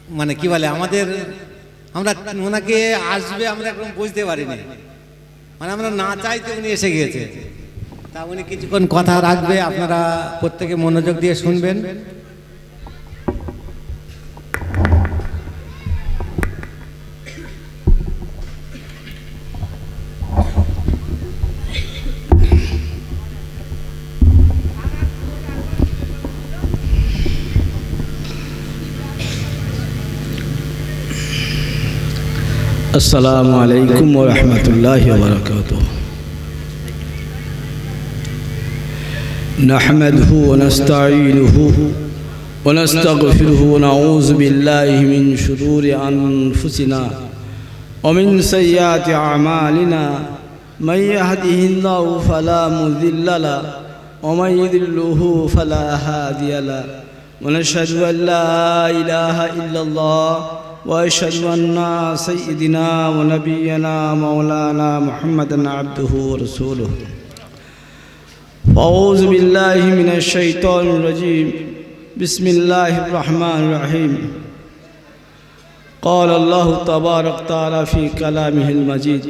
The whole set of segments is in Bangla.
মানে কি বলে আমাদের আমরা ওনাকে আসবে আমরা একদম বুঝতে পারিনি, মানে আমরা না চাইতে উনি এসে গিয়েছে। তা উনি কিছুক্ষণ কথা রাখবে, আপনারা প্রত্যেকে মনোযোগ দিয়ে শুনবেন। السلام عليكم ورحمة الله وبركاته. نحمده ونستعينه ونستغفره ونعوذ بالله من شرور أنفسنا ومن سيئات أعمالنا. من يهده الله فلا مضل له ومن يضلله فلا هادي له. ونشهد أن لا إله إلا الله وأشهد أن سيدنا ونبينا مولانا محمدا عبده ورسوله. أعوذ بالله من الشيطان الرجيم. بسم الله الرحمن الرحيم. قال الله تبارك وتعالى في كلامه المجيد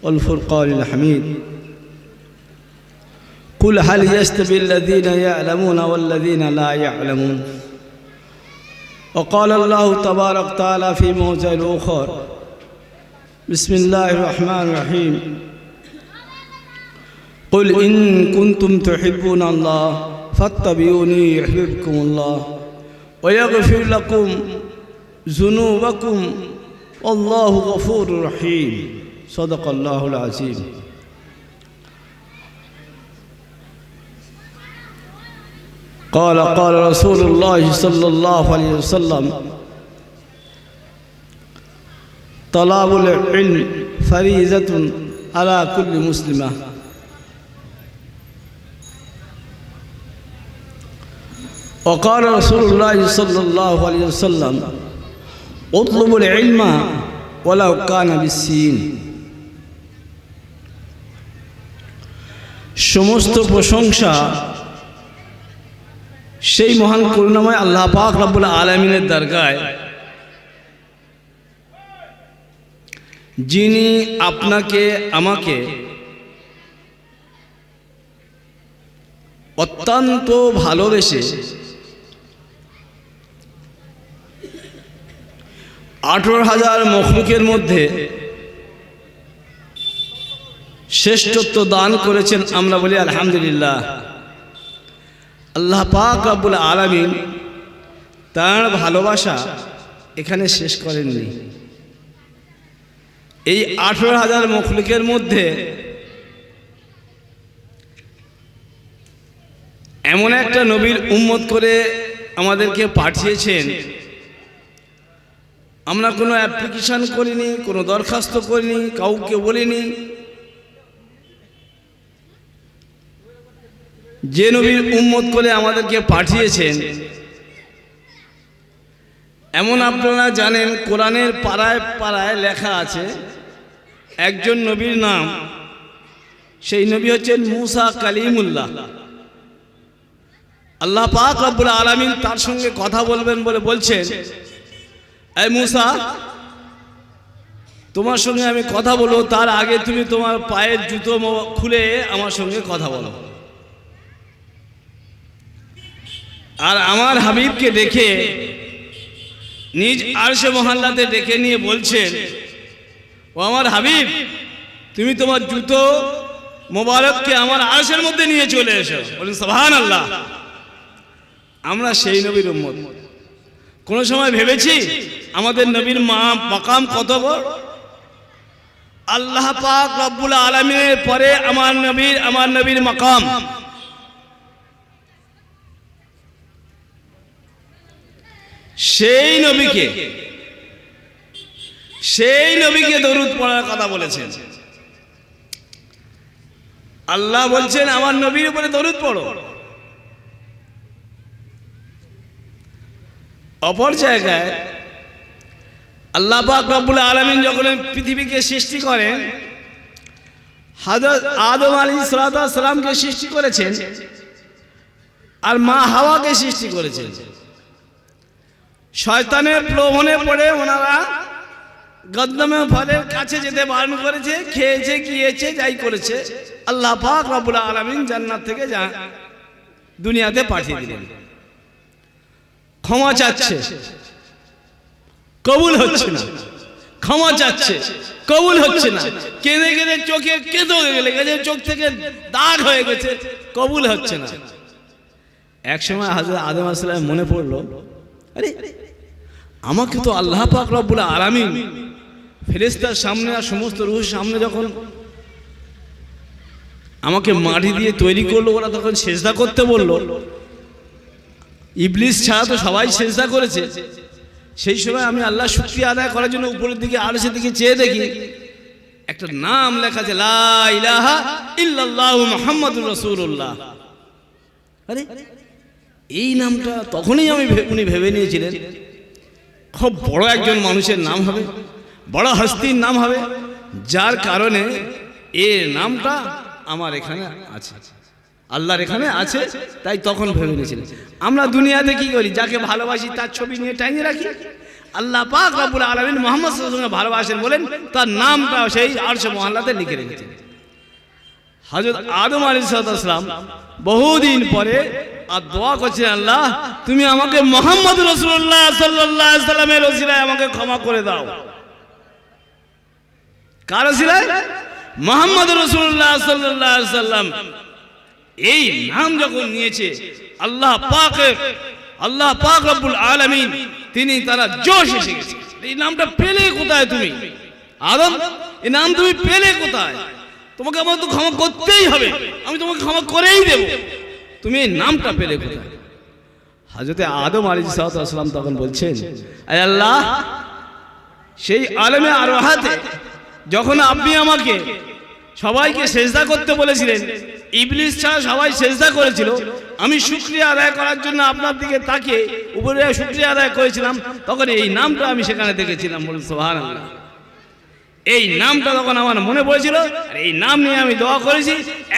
والفرقان الحميد: قل هل يستوي الذين يعلمون والذين لا يعلمون. وقال الله تبارك وتعالى في موضع آخر: بسم الله الرحمن الرحيم. قل إن كنتم تحبون الله فاتبعوني يحببكم الله ويغفر لكم ذنوبكم والله غفور رحيم. صدق الله العظيم. قال رسول الله صلى الله عليه وسلم: طلب العلم فريضة على كل مسلمة. وقال رسول الله صلى الله عليه وسلم: اطلب العلم ولو كان بالسين. সমস্ত প্রশংসা সেই মহান করুণাময় আল্লাহ পাক রব্বুল আলামিনের দরগায়, যিনি আপনাকে আমাকে অত্যন্ত ভালোবেসে 18,000 মখলুকের মধ্যে শ্রেষ্ঠত্ব দান করেছেন। আমরা বলি আলহামদুলিল্লাহ। আল্লাহ পাক রব্বুল আলামিন তার ভালোবাসা এখানে শেষ করেননি। এই 18,000 মখলুকের মধ্যে এমন একটা নবীর উম্মত করে আমাদেরকে পাঠিয়েছেন, আমরা কোনো অ্যাপ্লিকেশন করিনি, কোনো দরখাস্ত করিনি, কাউকে বলিনি। যে নবীর উম্মত করে আমাদেরকে পাঠিয়েছেন, এমন আপনারা জানেন কোরআনের পাড়ায় পাড়ায় লেখা আছে একজন নবীর নাম, সেই নবী হচ্ছেন মুসা কালিমুল্লাহ। আল্লাহ পাক রব্বুল আলামিন তার সঙ্গে কথা বলবেন বলে বলছেন, এই মুসা, তোমার সঙ্গে আমি কথা বলবো, তার আগে তুমি তোমার পায়ের জুতো খুলে আমার সঙ্গে কথা বলো। আর আমার হাবিবকে দেখে নিজ আরশে মহল্লাতে ডেকে নিয়ে বলছেন, ও আমার হাবিব, তুমি তোমার জুতো মোবারককে আমার আরশের মধ্যে নিয়ে চলে এসো। বলেন সুবহানাল্লাহ। আমরা সেই নবীর উম্মত। কোন সময় ভেবেছি আমাদের নবীর মাকাম কত বড়? আল্লাহ পাক রব্বুল আলামিনের পরে আমার নবীর মাকাম। সেই নবীকে দরুদ পড়ার কথা বলেছেন। আল্লাহ বলছেন আমার নবীর উপরে দরুদ পড়ো। অপর জায়গায় আল্লাহ পাক রব্বুল আলামিন যখন পৃথিবীকে সৃষ্টি করেন, হযরত আদম আলাইহিস সালামকে সৃষ্টি করেছেন আর মা হাওয়াকে সৃষ্টি করেছেন। শয়তানের প্রলোভনে পড়ে ওনারা গদ্দমে ফলের কাছে যেতে বারণ করেছে, খেয়েছে গিয়েছে যাই করেছে, আল্লাহ পাক রব্বুল আলামিন জান্নাত থেকে যা দুনিয়াতে পাঠিয়ে দিলেন। ক্ষমা চাচ্ছে, কবুল হচ্ছে না, ক্ষমা চাচ্ছে, কবুল হচ্ছে না, কেঁদে কেঁদে চোখে কেঁদে লেগেছে, চোখ থেকে দাগ হয়ে গেছে, কবুল হচ্ছে না। এক সময় হযরত আদম আলাইহিস সালাম মনে পড়লো, আরে আমাকে তো আল্লাহ পাক রব্বুল আলামিন ফেরেশতার সামনে আর সমস্ত রূহের সামনে যখন আমাকে মাটি দিয়ে তৈরি করলো, ওরা তখন সেজদা করতে বললো, ইবলিস ছাড়া তো সবাই সেজদা করেছে। সেই সময় আমি আল্লাহ শুকরিয়া আদায় করার জন্য উপরের দিকে আরশের দিকে চেয়ে দেখি একটা নাম লেখা আছে, লা ইলাহা ইল্লাল্লাহু মুহাম্মাদুর রাসূলুল্লাহ। আরে এই নামটা তখনই উনি ভেবে নিয়েছিলেন খুব বড় একজন মানুষের নাম হবে, বড় হস্তির নাম হবে, যার কারণে এর নামটা আমার এখানে আছে, আল্লাহর এখানে আছে, তাই তখন ভেবে নিয়েছিলেন। আমরা দুনিয়াতে কি করি, যাকে ভালোবাসি তার ছবি নিয়ে টাঙিয়ে রাখি। আল্লাহ পাক রব্বুল আলামিন মুহাম্মদ সাল্লাল্লাহু আলাইহি ওয়াসাল্লাম ভালোবাসেন বলেন তার নামটা সেই আরশে মুআল্লাতে লিখে রেখেছেন। হযরত আদম আলাইহিস সালাম বহুদিন পরে আর দোয়া করছেন, আল্লাহ তুমি আমাকে মুহাম্মদ রাসূলুল্লাহ সাল্লাল্লাহু আলাইহি ওয়াসাল্লামের ওসিলায় আমাকে ক্ষমা করে দাও। কার ওসিলায়? মুহাম্মদ রাসূলুল্লাহ সাল্লাল্লাহু আলাইহি ওয়াসাল্লাম। এই নাম যখন নিয়েছে আল্লাহ পাক রব্বুল আলামিন, তিনি তারা জোশ এসে গেছে, এই নামটা পেলে কোথায় তুমি আদম, এই নাম তুমি পেলে কোথায়? তোমাকে আমার তো ক্ষমা করতেই হবে, আমি তোমাকে ক্ষমা করেই দেব, তুমি এই নামটা পেলে কোথায়? হযরত আদম আলাইহিস সালাম তখন বলছেন, আয় আল্লাহ, সেই আলেমে আরওয়াহাতে যখন আপনি আমাকে সবাইকে সেজদা করতে বলেছিলেন, ইবলিস ছাড়া সবাই সেজদা করেছিল, আমি শুকরিয়া আদায় করার জন্য আপনার দিকে তাকিয়ে উপরে শুকরিয়া আদায় করেছিলাম, তখন এই নামটা আমি সেখানে দেখেছিলাম। বলুন সুবহানাল্লাহ। এই নামটা তখন আমার মনে পড়েছিল, আর এই নাম নিয়ে আমি দোয়া করেছি।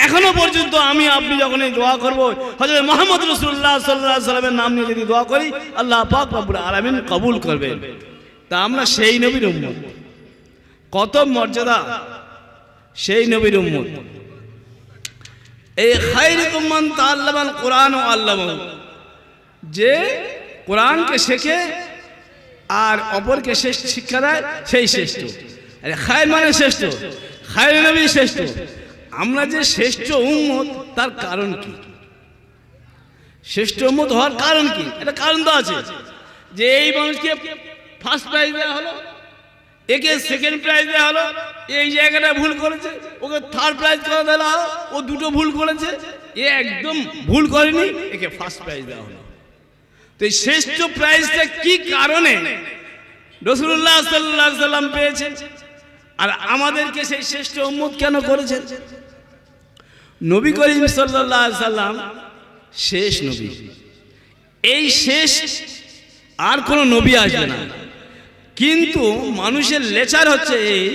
এখনো পর্যন্ত আমি আপনি যখন এই দোয়া করব, হযরত মুহাম্মদ রাসূলুল্লাহ সাল্লাল্লাহু আলাইহি ওয়াসাল্লামের নাম নিয়ে যদি দোয়া করি, আল্লাহ পাক রব্বুল আলামিন কবুল করবেন। তা আমরা সেই নবীর উম্মত, কত মর্যাদা সেই নবীর উম্মত। এই খায়রুকুম মান তাআল্লামাল কুরআন ওয়া আল্লামাহু, যে কোরআনকে শেখে আর অপরকে শিক্ষা দেয়, সেই শ্রেষ্ঠ। আরে খায়র মানে শ্রেষ্ঠ, খায়র নবী শ্রেষ্ঠ। আমরা যে শ্রেষ্ঠ উম্মত তার কারণ কি? শ্রেষ্ঠ উম্মত হওয়ার কারণ কি? এটা কারণ তো আছে, যে এই মানুষকে ফার্স্ট প্রাইজ দেওয়া হলো, একে সেকেন্ড প্রাইজ দেওয়া হলো, এই জায়গাটা ভুল করেছে, ওকে থার্ড প্রাইজ করে দেওয়া হলো, ও দুটো ভুল করেছে, এ একদম ভুল করেনি, একে ফার্স্ট প্রাইজ দেওয়া হলো। তো এই শ্রেষ্ঠ প্রাইজটা কি কারণে রাসূলুল্লাহ সাল্লাল্লাহু আলাইহি ওয়াসাল্লাম পেয়েছেন, আর আমাদেরকে সেই শ্রেষ্ঠ উম্মত কেন করেছেন? নবী করিম সাল্লাল্লাহু আলাইহি ওয়াসাল্লাম শেষ নবী, এই শেষ, আর কোন নবী আসবে না। কিন্তু মানুষের লেচার হচ্ছে এই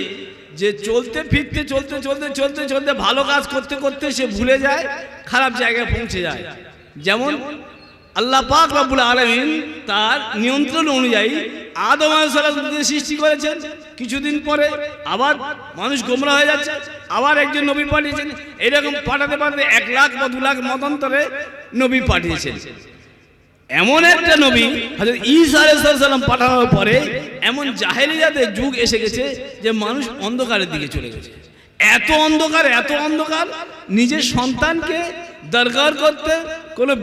যে চলতে ফিরতে চলতে চলতে চলতে চলতে ভালো কাজ করতে করতে সে ভুলে যায়, খারাপ জায়গায় পৌঁছে যায়। যেমন আল্লাহ পাক রব্বুল আলামিন তার নিয়ন্ত্রণ অনুযায়ী আদম আলাইহিস সালামকে সৃষ্টি করেছেন, কিছুদিন পরে আবার মানুষ গোমরা হয়ে যাচ্ছে, আবার একজন নবী পাঠিয়েছেন, এরকম পাঠাতে পাঠাতে 1 লাখ বা 2 লাখ মতান্তরে নবী পাঠিয়েছেন। এমন একটা নবী হযরত ঈসা আলাইহিস সালাম পাঠানোর পরে এমন জাহেলিয়াতের যুগ এসে গেছে যে মানুষ অন্ধকারের দিকে চলে গেছে। এত অন্ধকার, এত অন্ধকার, নিজের সন্তানকে দরকার করতে কোনো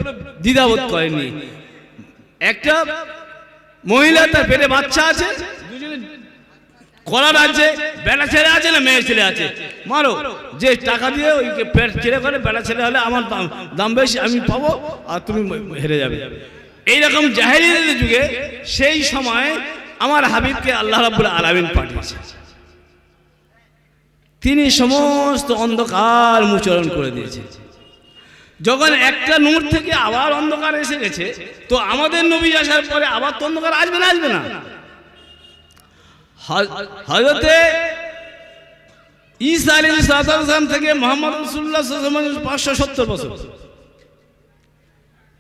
দ্বিধাবোধ করেনি। একটা মহিলা, তার পেটে বাচ্চা আছে, দুজনে কলার আছে, বেটা ছেলে আছে না মেয়ে ছেলে আছে, মারো, যে টাকা দিয়ে ওইকে পেট ছেলে করে, বেটা ছেলে হলে আমার দাম বেশি, আমি পাবো আর তুমি হেরে যাবে। এইরকম জাহেলিয়াতের যুগে সেই সময় আমার হাবিবকে আল্লাহ রাব্বুল আলামিন পাঠিয়েছেন, তিনি সমস্ত অন্ধকার মোচন করে দিয়েছেন। যখন একটা নূর থেকে আবার অন্ধকার এসে গেছে, তো আমাদের নবী আসার পরে আবার তো অন্ধকার আসবে না, আসবে না। হযরতে ঈসা আলাইহিস সালাম থেকে মুহাম্মদ রাসূলুল্লাহ সাল্লাল্লাহু আলাইহি ওয়াসাল্লাম 570 বছর,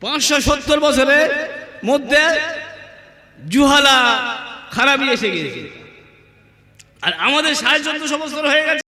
570 বছরের মধ্যে জুহালা খারাপই এসে গেছে, আর আমাদের 1450 বছর হয়ে গেছে।